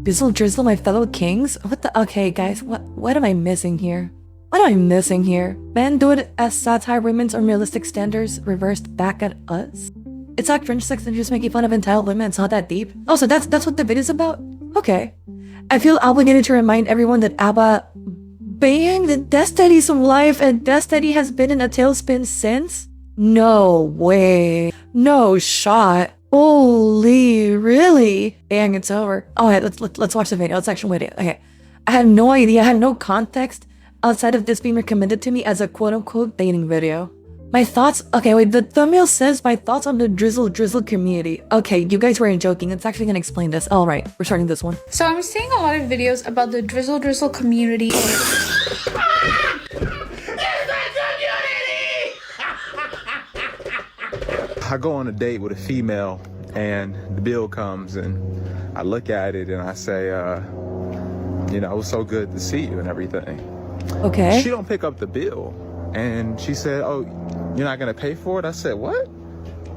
Drizzle Drizzle, my fellow kings? What the? Okay, guys, what am I missing here? What am I missing here? Men do it as satire, women's unrealistic standards reversed back at us? It's not cringe sex and just making fun of entitled women. It's not that deep. Oh, so that's what the video's about? Okay. I feel obligated to remind everyone that ABBA being the Destinies of life and Destiny has been in a tailspin since? No way. No shot. Holy, really? Dang, it's over. Alright, let's watch the video. Let's actually wait. Okay. I had no idea, I had no context outside of this being recommended to me as a quote-unquote dating video. My thoughts? Okay, wait, the thumbnail says my thoughts on the Drizzle Drizzle community. Okay, you guys weren't joking. It's actually gonna explain this. Alright, we're starting this one. So I'm seeing a lot of videos about the Drizzle Drizzle community. I go on a date with a female and the bill comes and I look at it and I say, you know, it was so good to see you and everything. Okay. She don't pick up the bill and she said, oh, you're not gonna pay for it? I said, what?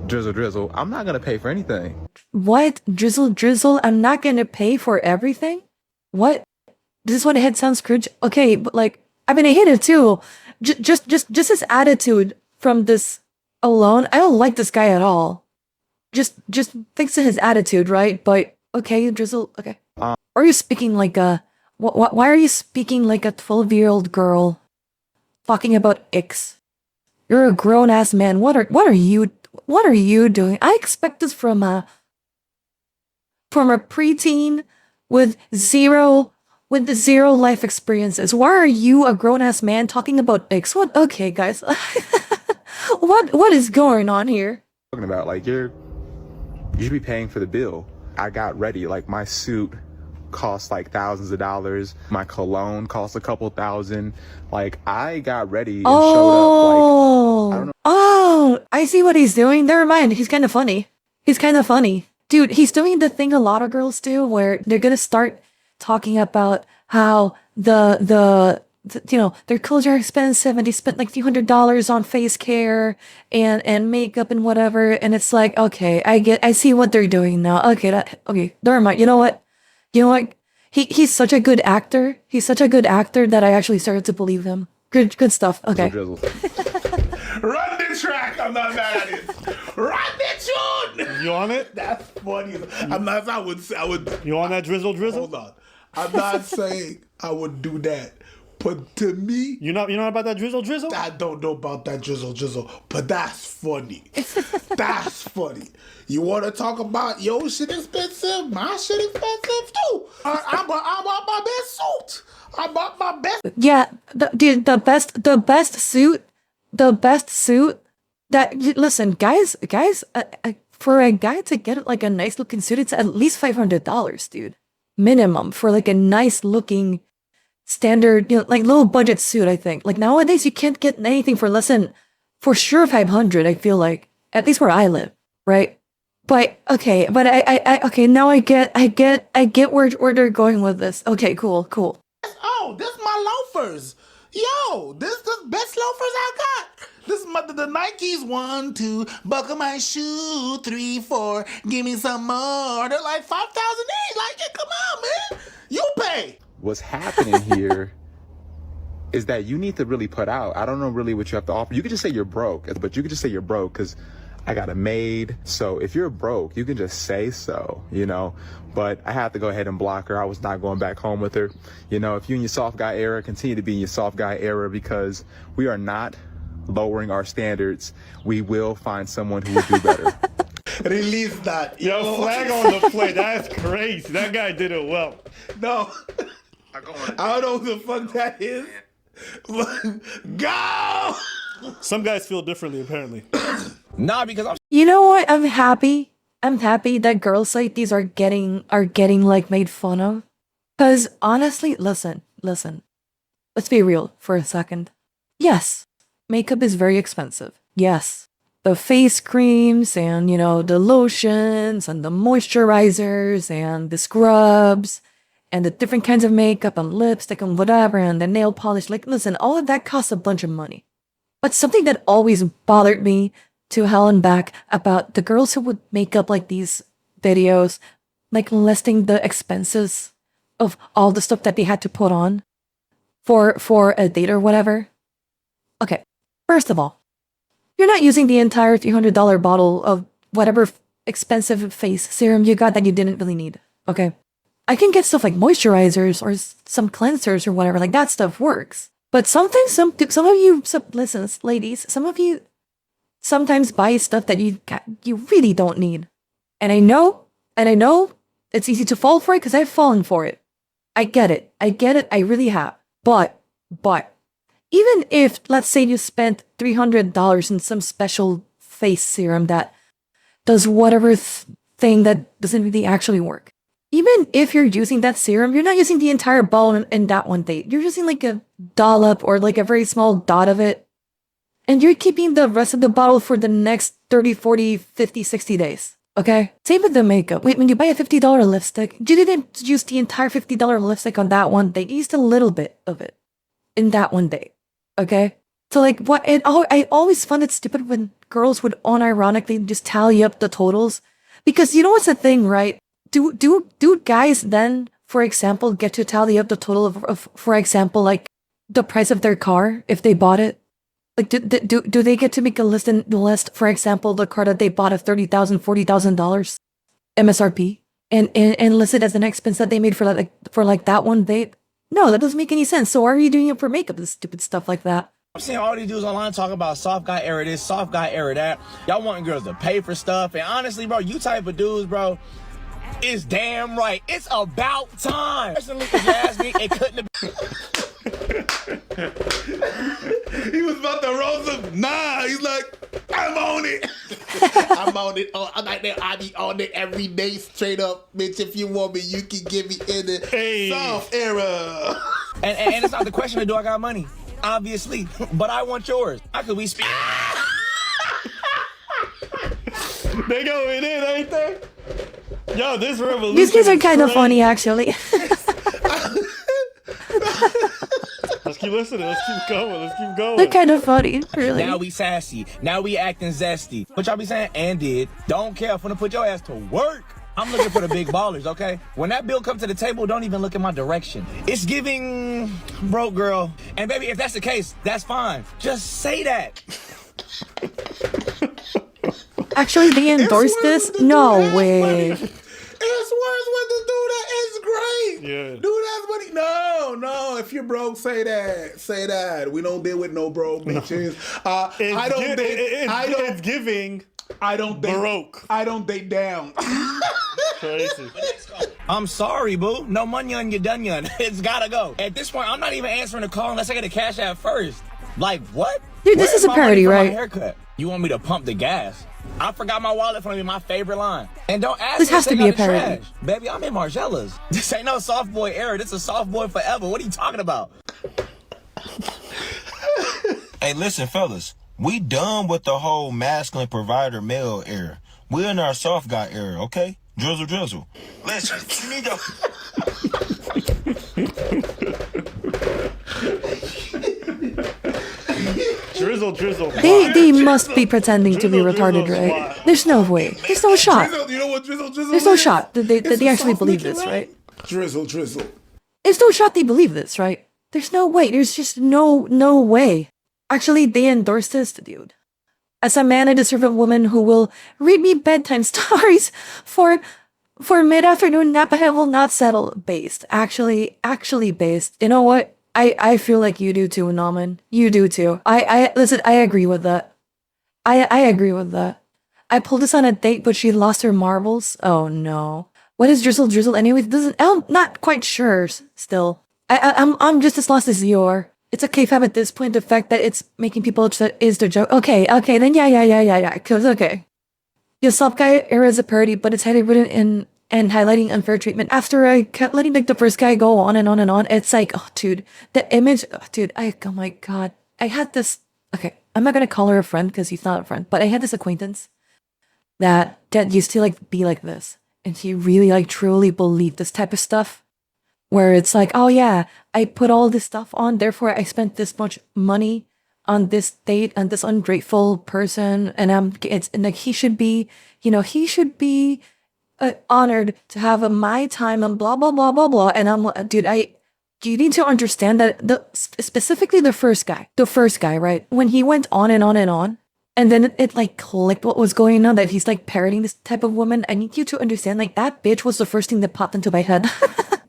Drizzle Drizzle, I'm not gonna pay for anything. What? Drizzle Drizzle, I'm not gonna pay for everything? What? This is what it sounds cringe. Okay, but like, I mean, I hate it too. Just his attitude from this alone, I don't like this guy at all. Just thanks to his attitude, right? But okay, Drizzle, okay. Are you speaking like a why are you speaking like a 12-year-old girl talking about X? You're a grown-ass man. What are you doing? I expect this from a preteen with zero life experiences. Why are you, a grown-ass man, talking about X? What? Okay, guys. What is going on here? Talking about like you should be paying for the bill. I got ready, like my suit cost like thousands of dollars. My cologne cost a couple thousand. Like I got ready and showed up. Like I don't know. Oh, I see what he's doing. Never mind. He's kind of funny. He's kind of funny. Dude, he's doing the thing a lot of girls do where they're gonna start talking about how you know, their clothes are expensive and they spent like $300 on face care and makeup and whatever. And it's like, okay, I see what they're doing now. Okay, never mind. You know what? He's such a good actor. He's such a good actor that I actually started to believe him. Good stuff. Okay. Drizzle. Run the track. I'm not mad at it. Run the tune. You on it? That's funny. I'm not. I would. You on that Drizzle Drizzle? Hold on. I'm not saying I would do that. But to me, you know about that Drizzle Drizzle? I don't know about that Drizzle Drizzle, but that's funny. That's funny. You want to talk about your shit expensive? My shit expensive too. I bought my best suit. I bought my best. Yeah, the best suit. That listen, guys, for a guy to get like a nice looking suit, it's at least $500, dude, minimum for like a nice looking standard, you know, like low budget suit. I think like nowadays you can't get anything for less than, for sure, 500. I feel like, at least where I live, right? But okay, but I okay, now I get where they're going with this. Okay, cool. Oh, this my loafers. Yo, this the best loafers I got. This is the Nikes. 1, 2, buckle my shoe. 3, 4, give me some more. They're like 5,000 each. Like, yeah, come on, man. You pay. What's happening here is that you need to really put out. I don't know really what you have to offer. You could just say you're broke, but you could just say you're broke because I got a maid. So if you're broke, you can just say so, you know. But I have to go ahead and block her. I was not going back home with her. You know, if you're in your soft guy era, continue to be in your soft guy era because we are not lowering our standards. We will find someone who will do better. Release that. Yo, flag on the play. That's crazy. That guy did it well. No. I don't know who the fuck that is. Go! Some guys feel differently, apparently. Nah, because I'm. You know what? I'm happy that girls like these are getting like made fun of. Cause honestly, listen. Let's be real for a second. Yes, makeup is very expensive. Yes, the face creams and, you know, the lotions and the moisturizers and the scrubs and the different kinds of makeup and lipstick and whatever and the nail polish. Like, listen, all of that costs a bunch of money. But something that always bothered me to hell and back about the girls who would make up like these videos, like listing the expenses of all the stuff that they had to put on for a date or whatever. Okay, first of all, you're not using the entire $300 bottle of whatever expensive face serum you got that you didn't really need. Okay, I can get stuff like moisturizers or some cleansers or whatever. Like that stuff works. But sometimes some of you, listen, ladies, some of you sometimes buy stuff that you really don't need. And I know it's easy to fall for it because I've fallen for it. I get it, I really have. But even if, let's say you spent $300 in some special face serum that does whatever thing that doesn't really actually work. Even if you're using that serum, you're not using the entire bottle in that one date. You're using like a dollop or like a very small dot of it. And you're keeping the rest of the bottle for the next 30, 40, 50, 60 days. Okay? Same with the makeup. Wait, when you buy a $50 lipstick, you didn't use the entire $50 lipstick on that one date. You used a little bit of it in that one date. Okay? So like, I always found it stupid when girls would unironically just tally up the totals. Because you know what's the thing, right? Do guys then, for example, get to tally up the total of, for example, like the price of their car if they bought it? Like, do they get to make a list, for example, the car that they bought at $30,000, $40,000 MSRP and list it as an expense that they made for that one date? No, that doesn't make any sense. So why are you doing it for makeup and stupid stuff like that? I'm seeing all these dudes online talking about soft guy era this, soft guy era that. Y'all wanting girls to pay for stuff. And honestly, bro, you type of dudes, bro, is damn right. It's about time. Personally, if you ask me, it couldn't have been. He was about to roast him. Nah, he's like, I'm on it. I'm on it. Oh, I'm like that. I be on it every day, straight up, bitch. If you want me, you can get me in the soft era. And it's not the question of do I got money, obviously, but I want yours. How could we speak? They going in, ain't they? Yo, this revolution. These guys are kind of funny, actually. Let's keep listening. Let's keep going. They're kind of funny, really. Now we sassy. Now we acting zesty. What y'all be saying? And did. Don't care. I'm gonna put your ass to work. I'm looking for the big ballers, okay? When that bill comes to the table, don't even look in my direction. It's giving broke girl. And baby, if that's the case, that's fine. Just say that. Actually, they endorsed this? No way. It's worse when the dude that is great. Yeah. Dude has money. No. If you're broke, say that. Say that. We don't deal with no broke bitches. It's giving. I don't date broke. I don't date down. Crazy. I'm sorry, boo. No money on your dunyon. It's gotta go. At this point, I'm not even answering the call unless I get a cash app first. Like, what? Dude, this Where's is a my money parody, for my right? haircut? You want me to pump the gas? I forgot my wallet for me, my favorite line. And don't ask This me has to take be out a the parody. trash. Baby, I'm in Margellas. This ain't no soft boy era. This is soft boy forever. What are you talking about? Hey, listen, fellas. We done with the whole masculine provider male era. We're in our soft guy era, okay? Drizzle drizzle. Listen, you need to... Drizzle. They must be pretending to be retarded, right? There's no way. There's no shot. Drizzle, you know what drizzle There's no is? shot that It's they a actually soft believe liquid, this, right? Drizzle. There's no shot they believe this, right? There's no way. There's just no way. Actually, they endorse this, dude. As a man, I deserve a woman who will read me bedtime stories for mid-afternoon nap. I will not settle. Based. Actually based. You know what? I feel like you do too, Nauman. You do too. Listen, I agree with that. I agree with that. I pulled this on a date, but she lost her marbles. Oh no. What is Drizzle Drizzle anyway? I'm not quite sure still. I'm just as lost as you are. It's a kayfabe at this point. The fact that it's making people upset is the joke. Okay, then yeah. Cause okay. The soft guy era is a parody, but it's highly written in and highlighting unfair treatment. After I kept letting like the first guy go on and on and on, it's like, oh dude, the image, oh my god. I had this, okay, I'm not gonna call her a friend because he's not a friend, but I had this acquaintance that used to like be like this. And he really like truly believed this type of stuff. Where it's like, oh yeah, I put all this stuff on, therefore I spent this much money on this date and this ungrateful person, and it's like he should be honored to have my time and blah blah blah blah blah. And I'm like, dude, you need to understand that specifically the first guy, right? When he went on and on and on, and then it like clicked what was going on, that he's like parroting this type of woman. I need you to understand, like, that bitch was the first thing that popped into my head.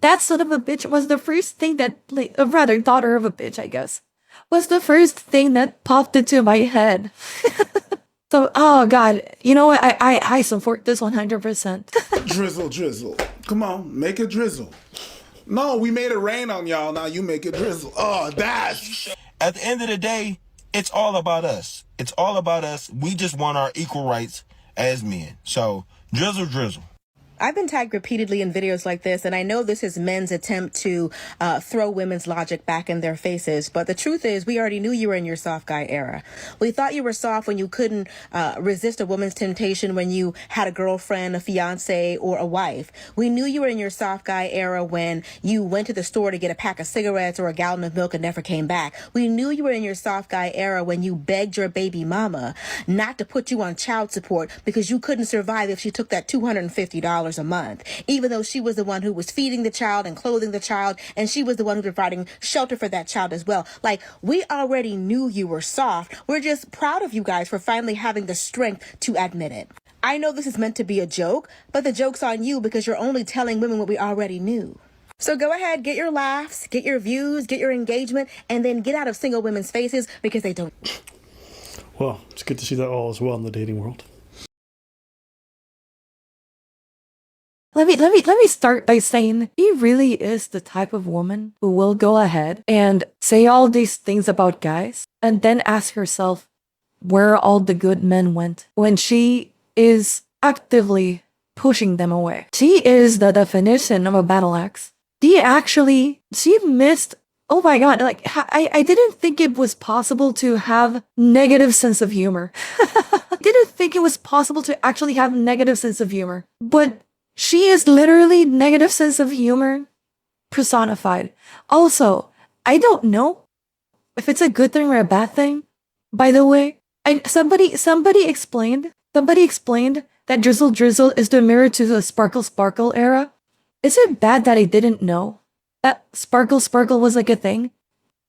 That son of a bitch was the first thing that, like, rather daughter of a bitch, I guess, was the first thing that popped into my head. So, oh god, you know what? I support this 100%. Drizzle, drizzle. Come on, make it drizzle. No, we made it rain on y'all. Now you make it drizzle. Oh, that's... At the end of the day, it's all about us. It's all about us. We just want our equal rights as men. So, drizzle, drizzle. I've been tagged repeatedly in videos like this, and I know this is men's attempt to throw women's logic back in their faces. But the truth is, we already knew you were in your soft guy era. We thought you were soft when you couldn't resist a woman's temptation when you had a girlfriend, a fiance, or a wife. We knew you were in your soft guy era when you went to the store to get a pack of cigarettes or a gallon of milk and never came back. We knew you were in your soft guy era when you begged your baby mama not to put you on child support because you couldn't survive if she took that $250 a month, even though she was the one who was feeding the child and clothing the child, and she was the one who was providing shelter for that child as well. Like, we already knew you were soft. We're just proud of you guys for finally having the strength to admit it. I know this is meant to be a joke, but the joke's on you because you're only telling women what we already knew. So go ahead, get your laughs, get your views, get your engagement, and then get out of single women's faces because they don't. Well, it's good to see that all is well in the dating world. Let me start by saying he really is the type of woman who will go ahead and say all these things about guys and then ask herself where all the good men went when she is actively pushing them away. She is the definition of a battle axe. She missed, oh my god, like, I didn't think it was possible to have negative sense of humor. I didn't think it was possible to actually have negative sense of humor. But she is literally negative sense of humor personified. Also, I don't know if it's a good thing or a bad thing. By the way, somebody explained that Drizzle Drizzle is the mirror to the Sparkle Sparkle era. Is it bad that I didn't know that Sparkle Sparkle was like a thing?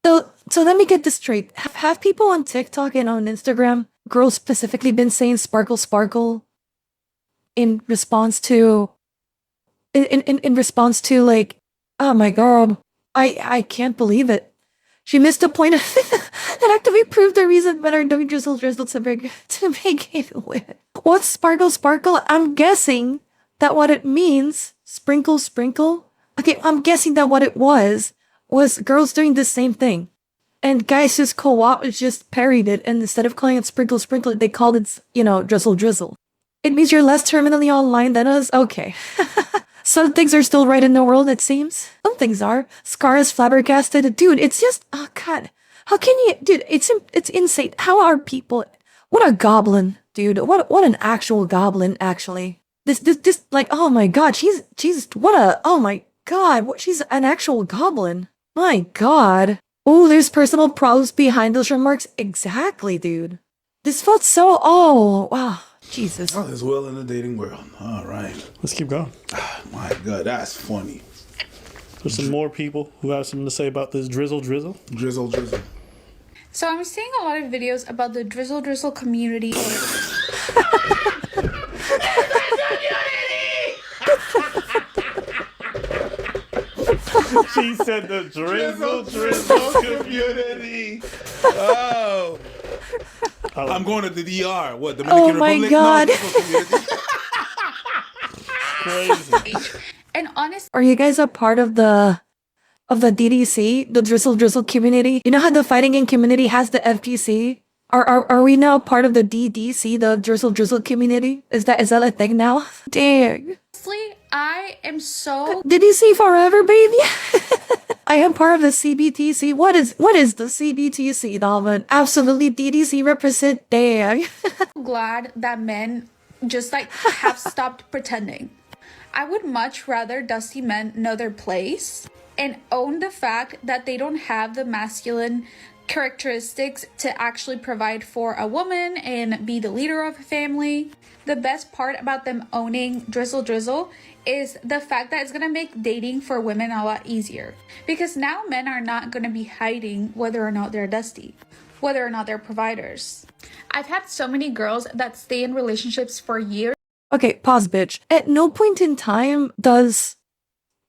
So let me get this straight. Have people on TikTok and on Instagram, girls specifically, been saying Sparkle Sparkle in response to like, oh my god, I can't believe it. She missed a point that actively proved the reason men are doing Drizzle Drizzle to make it win. What's Sparkle Sparkle? I'm guessing that what it means, sprinkle sprinkle. Okay, I'm guessing that what it was girls doing the same thing. And guys just parried it, and instead of calling it sprinkle sprinkle, they called it, Drizzle Drizzle. It means you're less terminally online than us? Okay. Some things are still right in the world, it seems. Some things are. Scar is flabbergasted. Dude, it's just, oh god. How can you, dude, it's insane. How are people, what a goblin, dude. What an actual goblin, actually. This, like, oh my god, she's, oh my god, she's an actual goblin. My god. Oh, there's personal problems behind those remarks. Exactly, dude. This felt so, oh, wow. Jesus. All is well in the dating world. All right. Let's keep going. My God, that's funny. There's some more people who have something to say about this Drizzle Drizzle. Drizzle, drizzle. So I'm seeing a lot of videos about the Drizzle Drizzle community. She said the Drizzle Drizzle community. Oh. I'm going to the DR. What, Dominican Republic? Oh my god. Crazy. And honestly, are you guys a part of the DDC, the Drizzle Drizzle community? You know how the fighting game community has the FGC? Are we now part of the DDC, the Drizzle Drizzle community? Is that a thing now? Dang. I am so DDC forever, baby. I am part of the CBTC. What is the CBTC, Dalvin? Absolutely, DDC represent. Dang. glad that men just like have stopped pretending. I would much rather dusty men know their place and own the fact that they don't have the masculine characteristics to actually provide for a woman and be the leader of a family. The best part about them owning Drizzle Drizzle is the fact that it's going to make dating for women a lot easier. Because now men are not going to be hiding whether or not they're dusty, whether or not they're providers. I've had so many girls that stay in relationships for years. Okay, pause, bitch. At no point in time does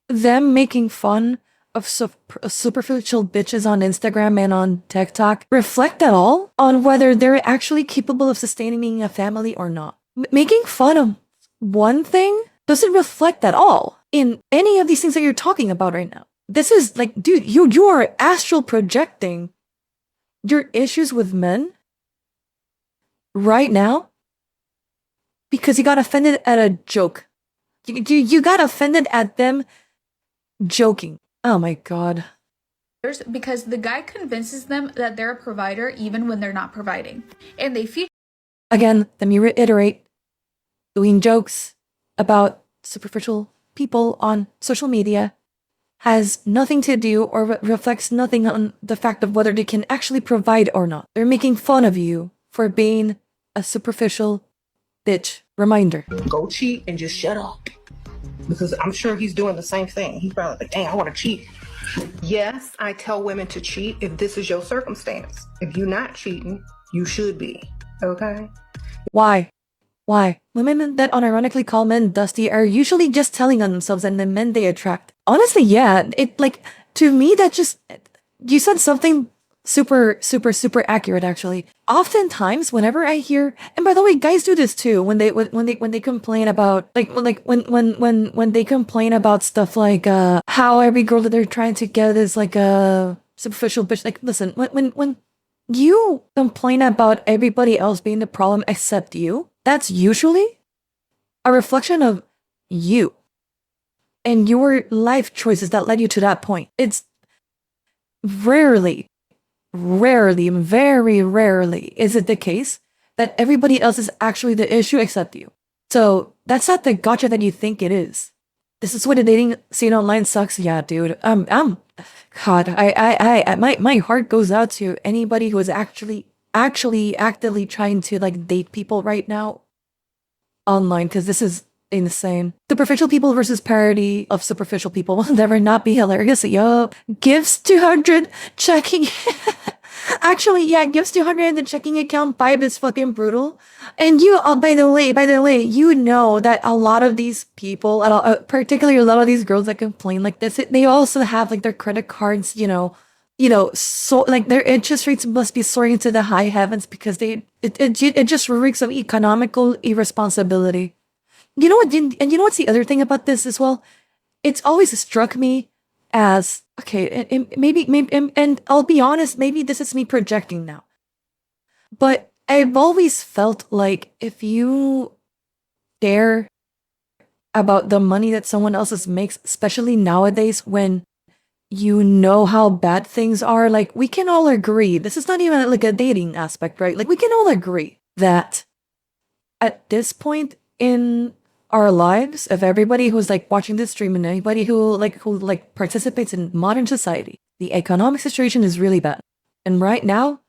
them making fun of superficial bitches on Instagram and on TikTok reflect at all on whether they're actually capable of sustaining a family or not. Making fun of one thing doesn't reflect at all in any of these things that you're talking about right now. This is like, dude, you are astral projecting your issues with men right now because you got offended at a joke. You got offended at them joking. Oh my god. Because the guy convinces them that they're a provider even when they're not providing. And they feel... Again, let me reiterate, doing jokes about superficial people on social media has nothing to do or reflects nothing on the fact of whether they can actually provide or not. They're making fun of you for being a superficial bitch. Reminder. Go cheat and just shut up. Because I'm sure he's doing the same thing. He's probably like, dang, I want to cheat. Yes, I tell women to cheat if this is your circumstance. If you're not cheating, you should be. Okay? Why? Why? Women that unironically call men dusty are usually just telling on themselves and the men they attract. Honestly, yeah. It, like, to me, that just... You said something super accurate, actually. Oftentimes, whenever I hear... And by the way, guys do this too. When they complain about... When they complain about stuff like, how every girl that they're trying to get is like a superficial bitch. Like, listen, when you complain about everybody else being the problem except you, that's usually a reflection of you and your life choices that led you to that point. It's very rarely is it the case that everybody else is actually the issue except you. So that's not the gotcha that you think it is. This is what the dating scene online sucks. Yeah, dude. God, my heart goes out to anybody who is actually actively trying to like date people right now online, because this is insane. Superficial people versus parody of superficial people will never not be hilarious. Yo, Gifts 200 checking. Actually, yeah, Gifts 200 and the checking account vibe is fucking brutal. And you, by the way, you know that a lot of these people, particularly a lot of these girls that complain like this, they also have like their credit cards, so like their interest rates must be soaring to the high heavens because it just reeks of economical irresponsibility. You know what? And you know what's the other thing about this as well? It's always struck me as, okay, and I'll be honest, maybe this is me projecting now, but I've always felt like if you care about the money that someone else makes, especially nowadays when you know how bad things are, like we can all agree, this is not even like a dating aspect, right? Like we can all agree that at this point in our lives, of everybody who's like watching this stream and anybody who participates in modern society, the economic situation is really bad. And right now,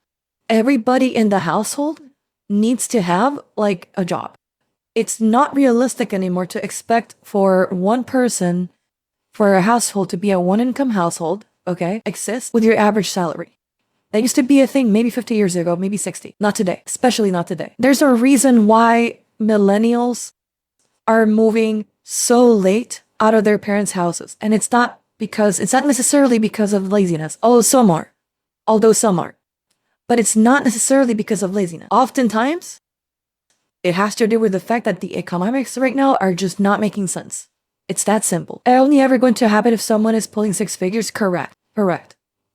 everybody in the household needs to have like a job. It's not realistic anymore to expect for one person, for a household to be a one-income household, okay, exist with your average salary. That used to be a thing maybe 50 years ago, maybe 60. Not today, especially not today. There's a reason why millennials are moving so late out of their parents' houses. And it's not necessarily because of laziness. Although some are. But it's not necessarily because of laziness. Oftentimes, it has to do with the fact that the economics right now are just not making sense. It's that simple. Only ever going to happen if someone is pulling six figures? Correct.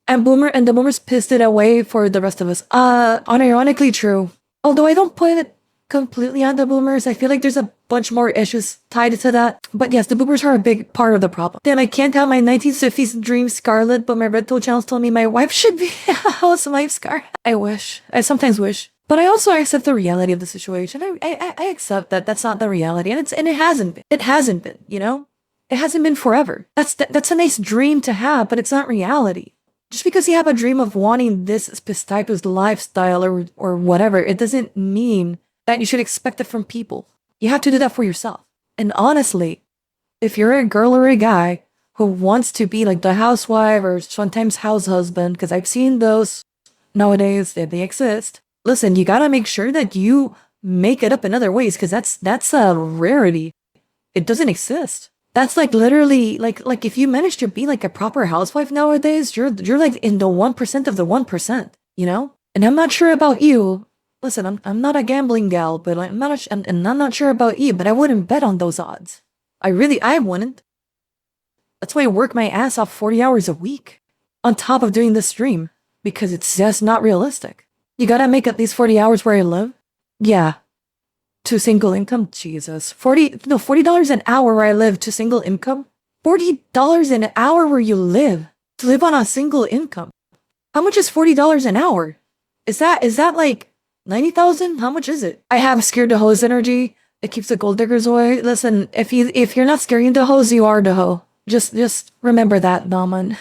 And the boomers pissed it away for the rest of us. Unironically true. Although I don't put it completely on the boomers. I feel like there's a bunch more issues tied to that. But yes, the boomers are a big part of the problem. Damn, I can't have my 1950s dream Scarlette, but my Red Pill channels told me my wife should be a housewife. I wish. I sometimes wish. But I also accept the reality of the situation. I accept that that's not the reality. And it hasn't been. It hasn't been, you know? It hasn't been forever. That's a nice dream to have, but it's not reality. Just because you have a dream of wanting this type of lifestyle or whatever, it doesn't mean that you should expect it from people. You have to do that for yourself. And honestly, if you're a girl or a guy who wants to be like the housewife or sometimes house husband, because I've seen those nowadays, they exist. Listen, you gotta make sure that you make it up in other ways, because that's a rarity. It doesn't exist. That's like literally like if you manage to be like a proper housewife nowadays, you're like in the 1% of the 1%, you know? And I'm not sure about you. Listen, I'm not a gambling gal, but I'm not sure about you, but I wouldn't bet on those odds. I wouldn't. That's why I work my ass off 40 hours a week on top of doing this stream, because it's just not realistic. You gotta make at least 40 hours where I live. Yeah. To single income, Jesus. $40 an hour where I live to single income. $40 an hour where you live to live on a single income. How much is $40 an hour? Is that like 90,000? How much is it? I have scared the hose energy. It keeps the gold diggers away. Listen, if you're not scaring the hose, you are the hoe. Just remember that, Naman.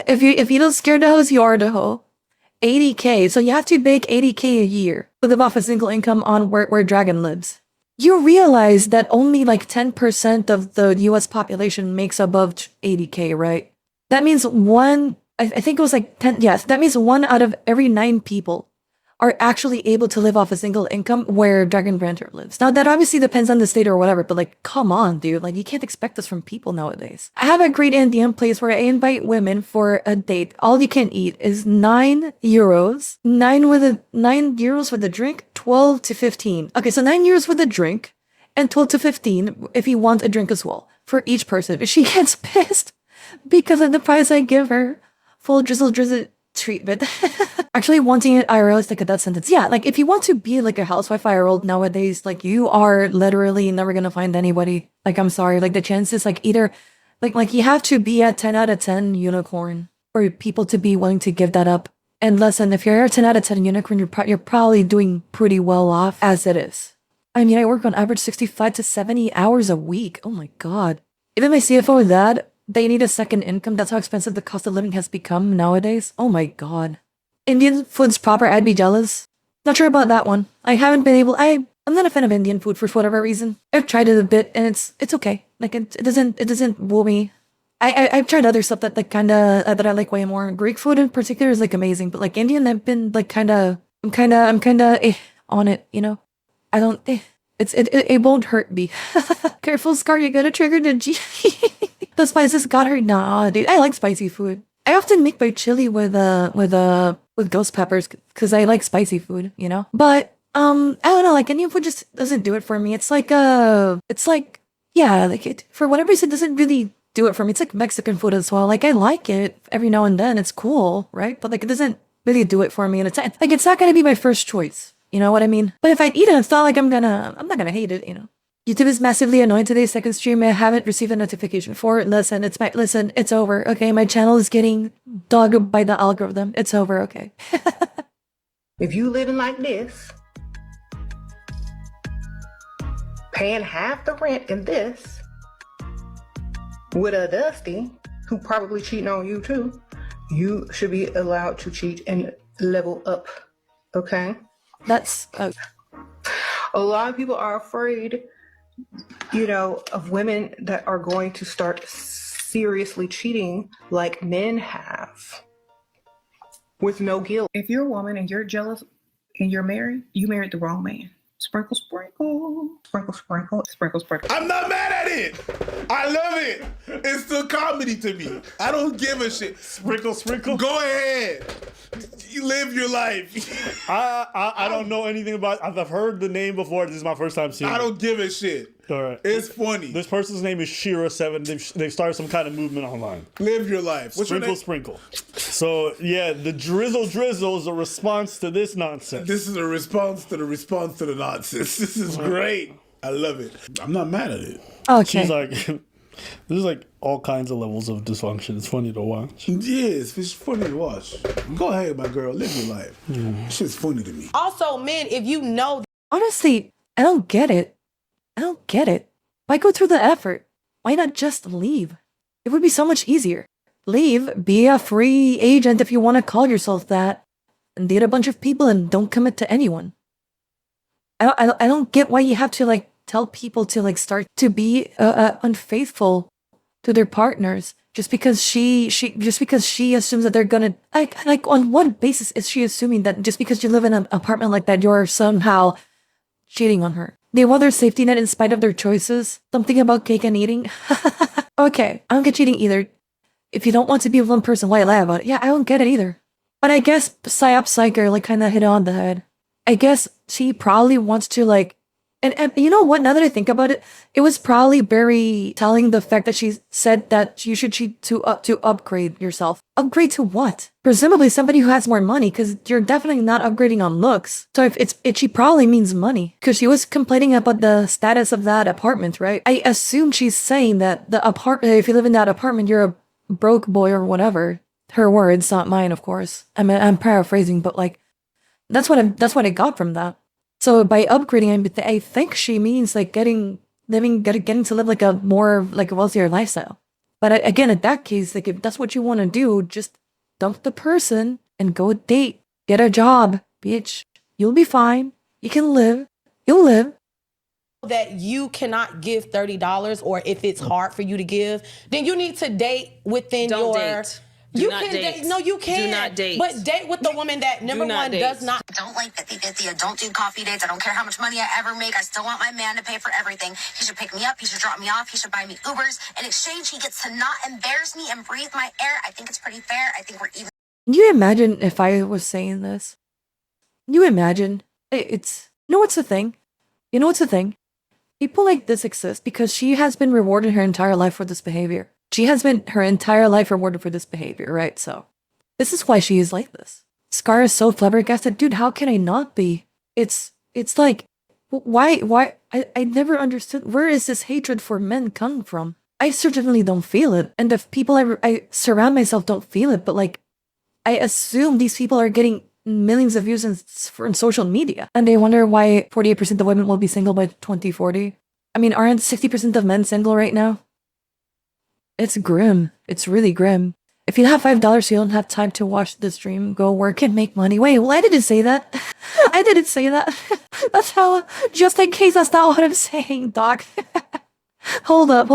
If you don't scare the hose, you are the hoe. 80K. So you have to make 80K a year to live off a single income on where Dragon lives. You realize that only like 10% of the US population makes above 80K, right? That means I think it was like 10, yes, that means 1 out of every 9 people are actually able to live off a single income where Dragon Branter lives. Now, that obviously depends on the state or whatever, but like, come on, dude. Like, you can't expect this from people nowadays. I have a great Indian place where I invite women for a date. All you can eat is 9 euros. 9 euros with a drink, 12 to 15. Okay, so 9 euros with a drink and 12 to 15 if you want a drink as well for each person. If she gets pissed because of the price I give her, full drizzle treatment. Actually, wanting it IRL is like a death sentence. Yeah, like if you want to be like a housewife IRL nowadays, like you are literally never gonna find anybody. Like, I'm sorry, like the chances, like either, like you have to be at 10 out of 10 unicorn for people to be willing to give that up. And listen, if you're a 10 out of 10 unicorn, you're probably doing pretty well off as it is. I mean, I work on average 65 to 70 hours a week. Oh my God. Even my CFO with that, they need a second income. That's how expensive the cost of living has become nowadays. Oh my God. Indian food's proper, I'd be jealous. Not sure about that one. I haven't been able, I'm not a fan of Indian food for whatever reason. I've tried it a bit and it's okay. Like it doesn't woo me. I've tried other stuff that like that I like way more. Greek food in particular is like amazing, but like Indian, I've been like I'm kinda on it, you know? I don't, it won't hurt me. Careful, Scar, you're gonna trigger the G. The spices got her. Nah, dude, I like spicy food. I often make my chili with ghost peppers because I like spicy food, you know? But, I don't know, like Indian food just doesn't do it for me. Yeah, like it, for whatever reason, it doesn't really do it for me. It's like Mexican food as well. Like I like it every now and then. It's cool, right? But like it doesn't really do it for me. And it's not gonna be my first choice. You know what I mean? But if I'd eat it, it's not like I'm not gonna hate it, you know? YouTube is massively annoying today. Second stream, I haven't received a notification for it. Listen, it's over. Okay, my channel is getting dogged by the algorithm. It's over. Okay. If you living like this, paying half the rent in this, with a Dusty, who probably cheating on you too, you should be allowed to cheat and level up. Okay? That's a lot of people are afraid, you know, of women that are going to start seriously cheating like men have with no guilt. If you're a woman and you're jealous and you're married, you married the wrong man. Sprinkle, sprinkle, sprinkle, sprinkle, sprinkle, sprinkle. I'm not mad at it. I love it. It's still comedy to me. I don't give a shit. Sprinkle, sprinkle. Go ahead. You live your life. I don't know anything about. I've heard the name before. This is my first time seeing it. I don't give a shit. All right. It's funny. This person's name is Shira7. They've started some kind of movement online. Live your life. What's Sprinkle, your name? Sprinkle. So, yeah, the Drizzle Drizzle is a response to this nonsense. This is a response to the nonsense. This is great. I love it. I'm not mad at it. okay. She's like, there's like all kinds of levels of dysfunction. It's funny to watch. Yes, it's funny to watch. Go ahead, my girl. Live your life. Shit's funny to me. Also, men, if you know. Honestly, I don't get it. Why go through the effort? Why not just leave? It would be so much easier. Leave, be a free agent if you want to call yourself that, and date a bunch of people and don't commit to anyone. I don't get why you have to like tell people to like start to be unfaithful to their partners just because she assumes that they're gonna like on what basis is she assuming that just because you live in an apartment like that you're somehow cheating on her? They want their safety net in spite of their choices. Something about cake and eating. Okay, I don't get cheating either. If you don't want to be with one person, why lie about it? Yeah, I don't get it either. But I guess Psyop Psycher like kind of hit it on the head. I guess she probably wants to like, and you know what? Now that I think about it, it was probably Barry telling the fact that she said that you should cheat to upgrade yourself. Upgrade to what? Presumably somebody who has more money, because you're definitely not upgrading on looks. So if she probably means money, because she was complaining about the status of that apartment, right? I assume she's saying that the apartment, if you live in that apartment, you're a broke boy or whatever. Her words, not mine, of course. I mean, I'm paraphrasing, but like, that's what I got from that. So by upgrading, I think she means like getting to live like a more like a wealthier lifestyle. But again, in that case, like if that's what you want to do, just dump the person and go date, get a job, bitch. You'll be fine. You can live. You'll live. That you cannot give $30, or if it's hard for you to give, then you need to date within Don't your. date. You can date. No, you can't. Do not date. But date with the woman that number one does not. I don't like 50-50. I don't do coffee dates. I don't care how much money I ever make. I still want my man to pay for everything. He should pick me up. He should drop me off. He should buy me Ubers. In exchange, he gets to not embarrass me and breathe my air. I think it's pretty fair. I think we're even. Can you imagine if I was saying this? Can you imagine? It's you know what's the thing? You know what's the thing? People like this exist because she has been rewarded her entire life for this behavior. She has been her entire life rewarded for this behavior, right? So, this is why she is like this. Scar is so flabbergasted. Dude, how can I not be? It's like, why? I never understood. Where is this hatred for men come from? I certainly don't feel it. And if people I surround myself don't feel it, but like, I assume these people are getting millions of views on social media. And they wonder why 48% of women will be single by 2040. I mean, aren't 60% of men single right now? It's grim. It's really grim. If you have $5, you don't have time to watch the stream, go work and make money. Wait, well, I didn't say that. I didn't say that. That's how, just in case that's not what I'm saying, Doc. Hold up.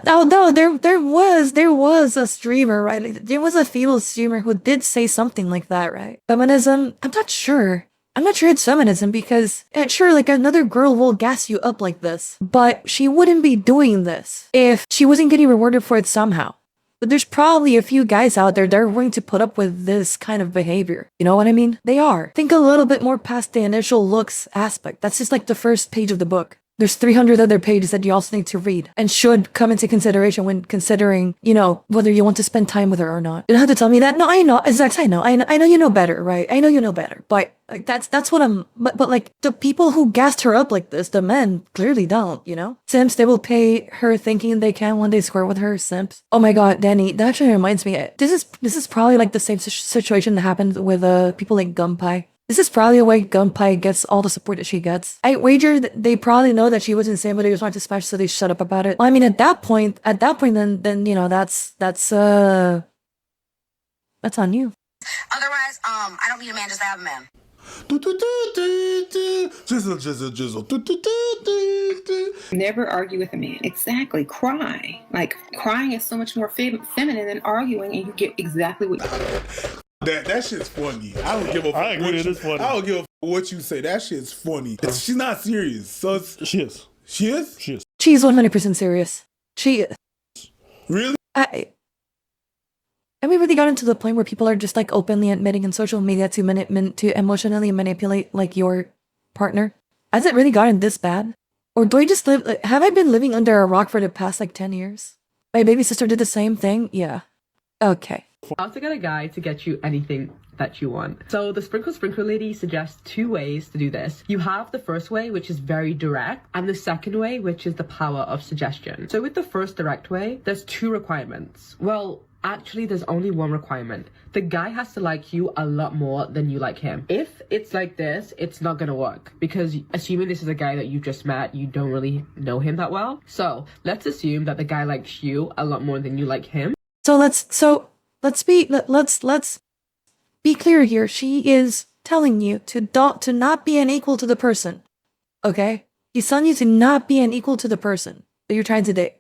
No, there was a streamer, right? Like, there was a female streamer who did say something like that, right? Feminism, I'm not sure it's feminism because, sure, like another girl will gas you up like this, but she wouldn't be doing this if she wasn't getting rewarded for it somehow. But there's probably a few guys out there that are willing to put up with this kind of behavior. You know what I mean? They are. Think a little bit more past the initial looks aspect. That's just like the first page of the book. There's 300 other pages that you also need to read and should come into consideration when considering, you know, whether you want to spend time with her or not. You don't have to tell me that. No, I know. Exactly. I know you know better, right? I know you know better. But like, that's what I'm, but like the people who gassed her up like this, the men clearly don't, you know? Simps, they will pay her thinking they can when they score with her, simps. Oh my God, Danny, that actually reminds me, this is probably like the same situation that happened with people like Gunpei. This is probably why Gunpei gets all the support that she gets. I wager that they probably know that she was insane, but they just wanted to smash, so they shut up about it. Well, I mean, at that point, then you know, that's on you. Otherwise, I don't need a man, just I have a man. Drizzle. Never argue with a man. Exactly. Cry. Like, crying is so much more feminine than arguing, and you get exactly what you That shit's funny. I don't give a fuck. I agree, it is funny. I don't give a fuck what you say. That shit's funny. She's not serious. So she is. She is? She is. She's 100% serious. She is. Really? And we really got into the point where people are just like openly admitting in social media to emotionally manipulate like your partner. Has it really gotten this bad? Or do I just have I been living under a rock for the past like 10 years? My baby sister did the same thing? Yeah. Okay. How to get a guy to get you anything that you want. So the Sprinkle Lady suggests 2 ways to do this. You have the first way, which is very direct, and the second way, which is the power of suggestion. So with the first direct way, there's 2 requirements. Well, Actually, there's only one requirement. The guy has to like you a lot more than you like him. If it's like this, it's not gonna work. Because assuming this is a guy that you just met, you don't really know him that well. So let's assume that the guy likes you a lot more than you like him. So let's be clear here. She is telling you to not be an equal to the person. Okay? He's telling you to not be an equal to the person that you're trying to date.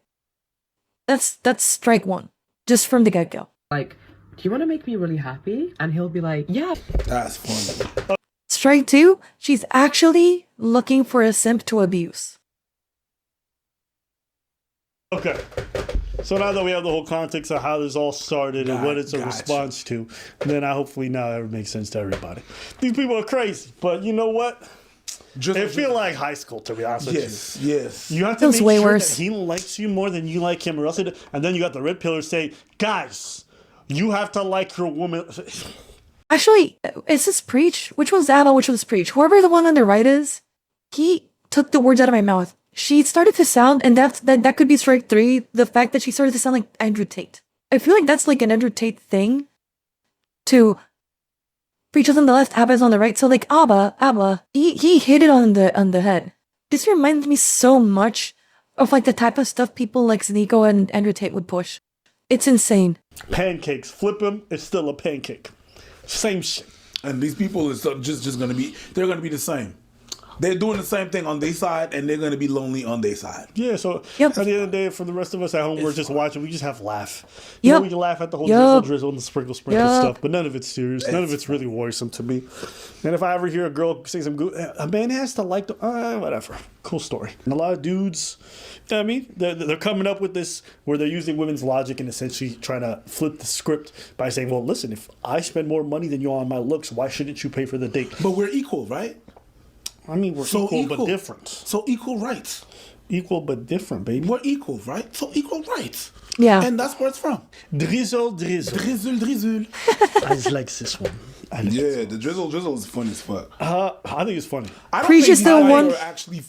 That's strike one. Just from the get-go. Like, do you want to make me really happy? And he'll be like, yeah. That's funny. Strike two, she's actually looking for a simp to abuse. Okay. So now that we have the whole context of how this all started and what it's a response to, then hopefully now it makes sense to everybody. These people are crazy, but you know what? It feel like high school, to be honest with you. Yes. You have to make sure that he likes you more than you like him, or else and then you got the red pillar say, guys, you have to like your woman. Actually, is this Preach? Which one's Abba? Which one's Preach? Whoever the one on the right is, he took the words out of my mouth. She started to sound, and that could be strike three, the fact that she started to sound like Andrew Tate. I feel like that's like an Andrew Tate thing to Preach is on the left, Abba is on the right. So like Abba, he hit it on the head. This reminds me so much of like the type of stuff people like Nico and Andrew Tate would push. It's insane. Pancakes, flip them, it's still a pancake. Same shit. And these people are just gonna be, they're gonna be the same. They're doing the same thing on their side, and they're gonna be lonely on their side. Yeah, so at the end of the day, for the rest of us at home, we're just watching. We just have laugh. You know, we can laugh at the whole drizzle drizzle and the sprinkle stuff, but none of it's serious. None of it's really worrisome to me. And if I ever hear a girl say some good, a man has to like the, whatever. Cool story. And a lot of dudes, you know what I mean? They're coming up with this where they're using women's logic and essentially trying to flip the script by saying, well, listen, if I spend more money than you on my looks, why shouldn't you pay for the date? But we're equal, right? I mean, we're equal but different. So equal rights. Equal but different, baby. We're equal, right? So equal rights. Yeah. And that's where it's from. Drizzle Drizzle. Drizzle Drizzle. I just like this one. The Drizzle Drizzle is funny as fuck. I think it's funny. Preach is the one. Actually...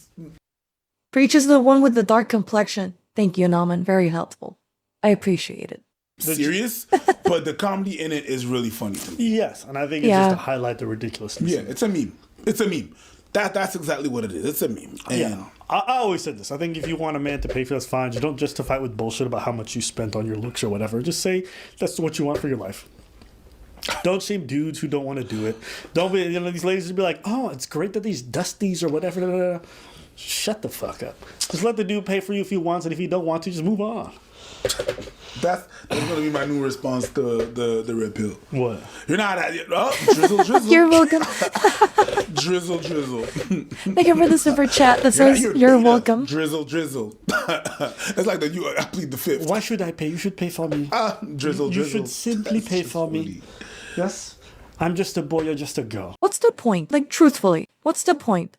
Preach is the one with the dark complexion. Thank you, Nauman. Very helpful. I appreciate it. Serious, but the comedy in it is really funny to me. Yes, and I think it's just to highlight the ridiculousness. Yeah, it's a meme. It's a meme. That's exactly what it is. It's a meme. And yeah, I always said this. I think if you want a man to pay for that's fine. Just don't justify it with bullshit about how much you spent on your looks or whatever. Just say that's what you want for your life. Don't shame dudes who don't want to do it. Don't be, these ladies would be like, oh, it's great that these dusties or whatever. Shut the fuck up. Just let the dude pay for you if he wants, and if he don't want to, just move on. That's gonna be my new response to the red pill. What? You're not drizzle drizzle. You're welcome. Drizzle drizzle. Thank you for the super chat that says you're welcome. Drizzle drizzle. It's like I plead the fifth. Why should I pay? You should pay for me. Drizzle drizzle. You should simply pay for me. Yes. I'm just a boy. You're just a girl. What's the point? Like truthfully, what's the point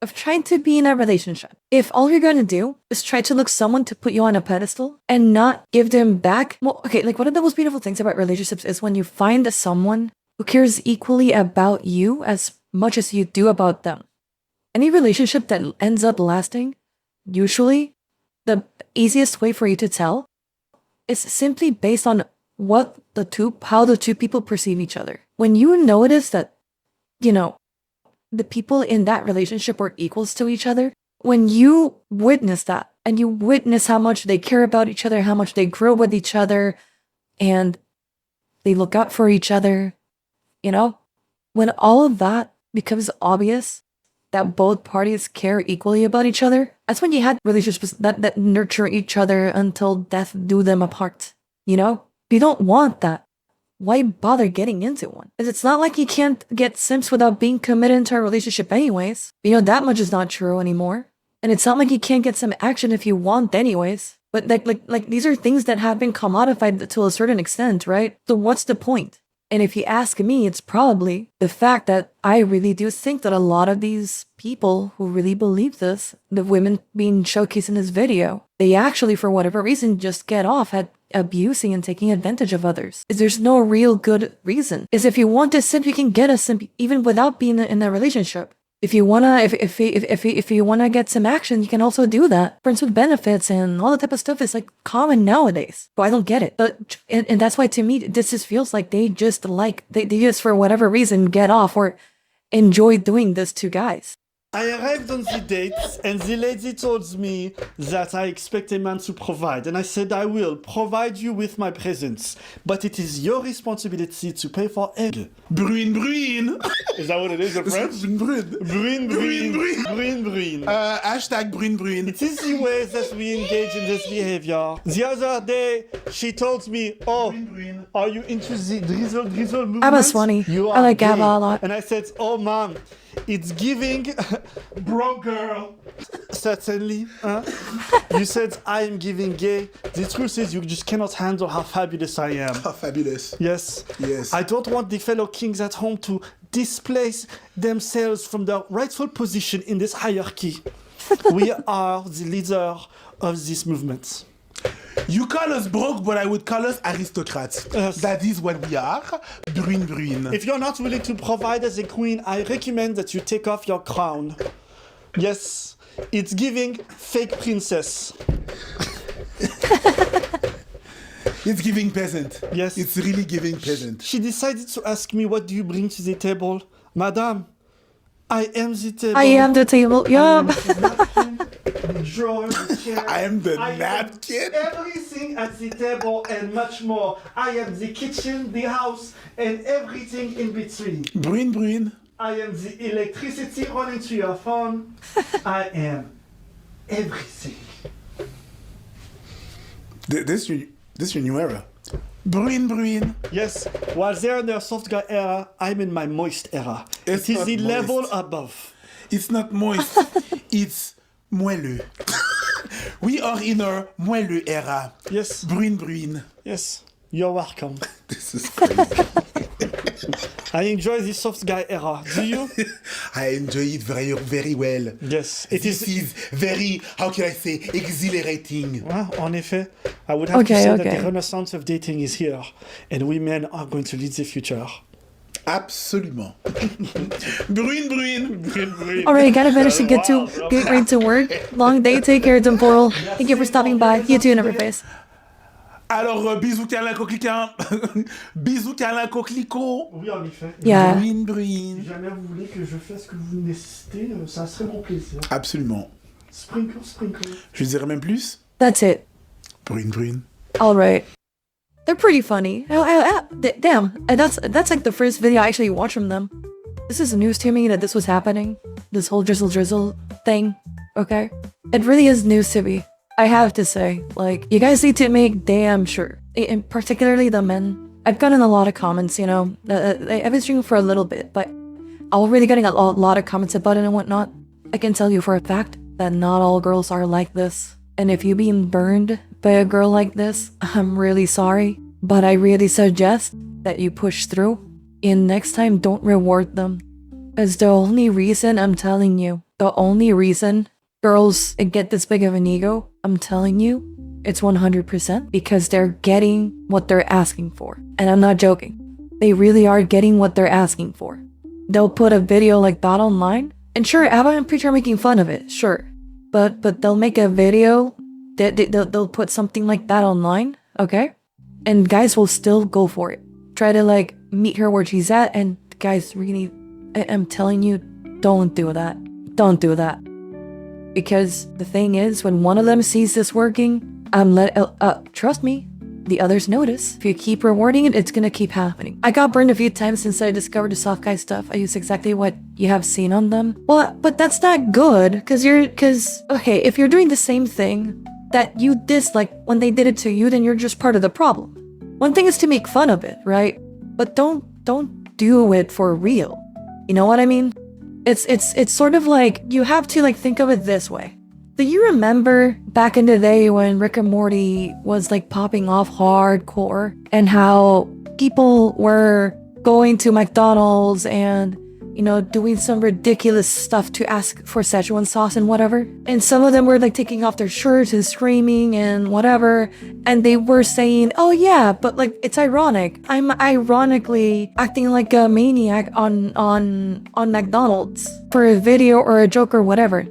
of trying to be in a relationship if all you're gonna do is try to look someone to put you on a pedestal and not give them back? Well, okay, like one of the most beautiful things about relationships is when you find someone who cares equally about you as much as you do about them. Any relationship that ends up lasting, usually the easiest way for you to tell is simply based on how the two people perceive each other. When you notice that, the people in that relationship are equals to each other, when you witness that and you witness how much they care about each other, how much they grow with each other, and they look out for each other, when all of that becomes obvious that both parties care equally about each other, that's when you had relationships that nurture each other until death do them apart. If you don't want that, why bother getting into one? Because it's not like you can't get simps without being committed into a relationship anyways. That much is not true anymore. And it's not like you can't get some action if you want anyways. But like these are things that have been commodified to a certain extent, right? So what's the point? And if you ask me, it's probably the fact that I really do think that a lot of these people who really believe this, the women being showcased in this video, they actually, for whatever reason, just get off at abusing and taking advantage of others. There's no real good reason. If you want a simp, you can get a simp even without being in a relationship. If you wanna, if you wanna get some action, you can also do that. Friends with benefits and all that type of stuff is like common nowadays. So I don't get it. But and that's why to me this just feels like they just for whatever reason get off or enjoy doing this to guys. I arrived on the date and the lady told me that I expect a man to provide. And I said, I will provide you with my presence. But it is your responsibility to pay for everything. Bruin, bruin. Is that what it is in French? Bruin. Bruin, bruin, bruin, bruin. Hashtag bruin, bruin. It is the way that we engage in this behavior. The other day, she told me, oh, are you into the drizzle drizzle movement? Abba's funny. I like Abba a lot. And I said, oh, mom, it's giving bro girl. Certainly. You said I am giving gay. The truth is you just cannot handle how fabulous I am. How fabulous. Yes. Yes. I don't want the fellow kings at home to displace themselves from their rightful position in this hierarchy. We are the leader of this movement. You call us broke, but I would call us aristocrats. Yes. That is what we are. Bruin, bruin. If you're not willing to provide as a queen, I recommend that you take off your crown. Yes, it's giving fake princess. It's giving peasant. Yes. It's really giving peasant. She decided to ask me, what do you bring to the table? Madame, I am the table. I am the table. Yup. The drawer, the chair. I am the napkin. Everything at the table and much more. I am the kitchen, the house, and everything in between. Bruin, bruin. I am the electricity running to your phone. I am everything. This your new era. Bruin, bruin. Yes, while they're in their soft guy era, I'm in my moist era. It's it is not the moist. level above. It's not moist. It's moelleux. We are in our moelleux era. Yes. Bruin, bruin. Yes, you're welcome. This is crazy. I enjoy the soft guy era. Do you? I enjoy it very, very well. Yes. This is very, how can I say, exhilarating. En effet, I would have to say that the renaissance of dating is here, and we men are going to lead the future. Absolument. Bruin, bruin. Bruin, bruin. Alright, gotta manage to get right to work. Long day, take care, Temporal. Thank you for stopping by. You too, Neverface. Alors, bisous, câlin, coquelican. Bisous, câlin, coquelicot. Oui, en effet. Yeah. Bruin, bruin. Si jamais vous voulez que je fasse ce que vous nécessitez, ça serait mon plaisir. Absolument. Sprinkle, sprinkle. Je dirais même plus. That's it. Bruin, bruin. Alright. They're pretty funny. Damn, that's like the first video I actually watched from them. This is news to me that this was happening. This whole Drizzle Drizzle thing. Okay? It really is news to me. I have to say, like, you guys need to make damn sure, and particularly the men. I've gotten a lot of comments, you know, I've been streaming for a little bit, but I'm already getting a lot of comments about it and whatnot. I can tell you for a fact that not all girls are like this. And if you've been burned by a girl like this, I'm really sorry, but I really suggest that you push through, and next time don't reward them. As the only reason I'm telling you, the only reason girls get this big of an ego, I'm telling you, it's 100% because they're getting what they're asking for. And I'm not joking. They really are getting what they're asking for. They'll put a video like that online, and sure, I'm pretty sure making fun of it, sure. But they'll make a video, they'll put something like that online, okay? And guys will still go for it. Try to like meet her where she's at, and guys really, I'm telling you, don't do that. Don't do that. Because the thing is, when one of them sees this working, trust me, the others notice. If you keep rewarding it, it's gonna keep happening. I got burned a few times since I discovered the soft guy stuff. I use exactly what you have seen on them. Well, but that's not good, okay, if you're doing the same thing that you dislike when they did it to you, then you're just part of the problem. One thing is to make fun of it, right? But don't do it for real. You know what I mean? It's sort of like, you have to like think of it this way. Do you remember back in the day when Rick and Morty was like popping off hardcore, and how people were going to McDonald's and, you know, doing some ridiculous stuff to ask for Szechuan sauce and whatever. And some of them were like taking off their shirts and screaming and whatever. And they were saying, oh yeah, but like it's ironic. I'm ironically acting like a maniac on McDonald's for a video or a joke or whatever.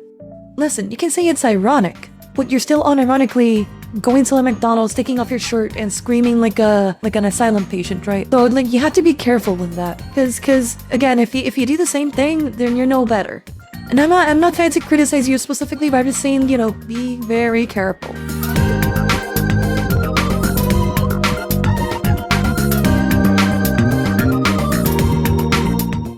Listen, you can say it's ironic, but you're still unironically going to a McDonald's, taking off your shirt and screaming like an asylum patient, right? So like you have to be careful with that, because again, if you do the same thing, then you're no better. And I'm not trying to criticize you specifically, but I'm just saying, you know, be very careful.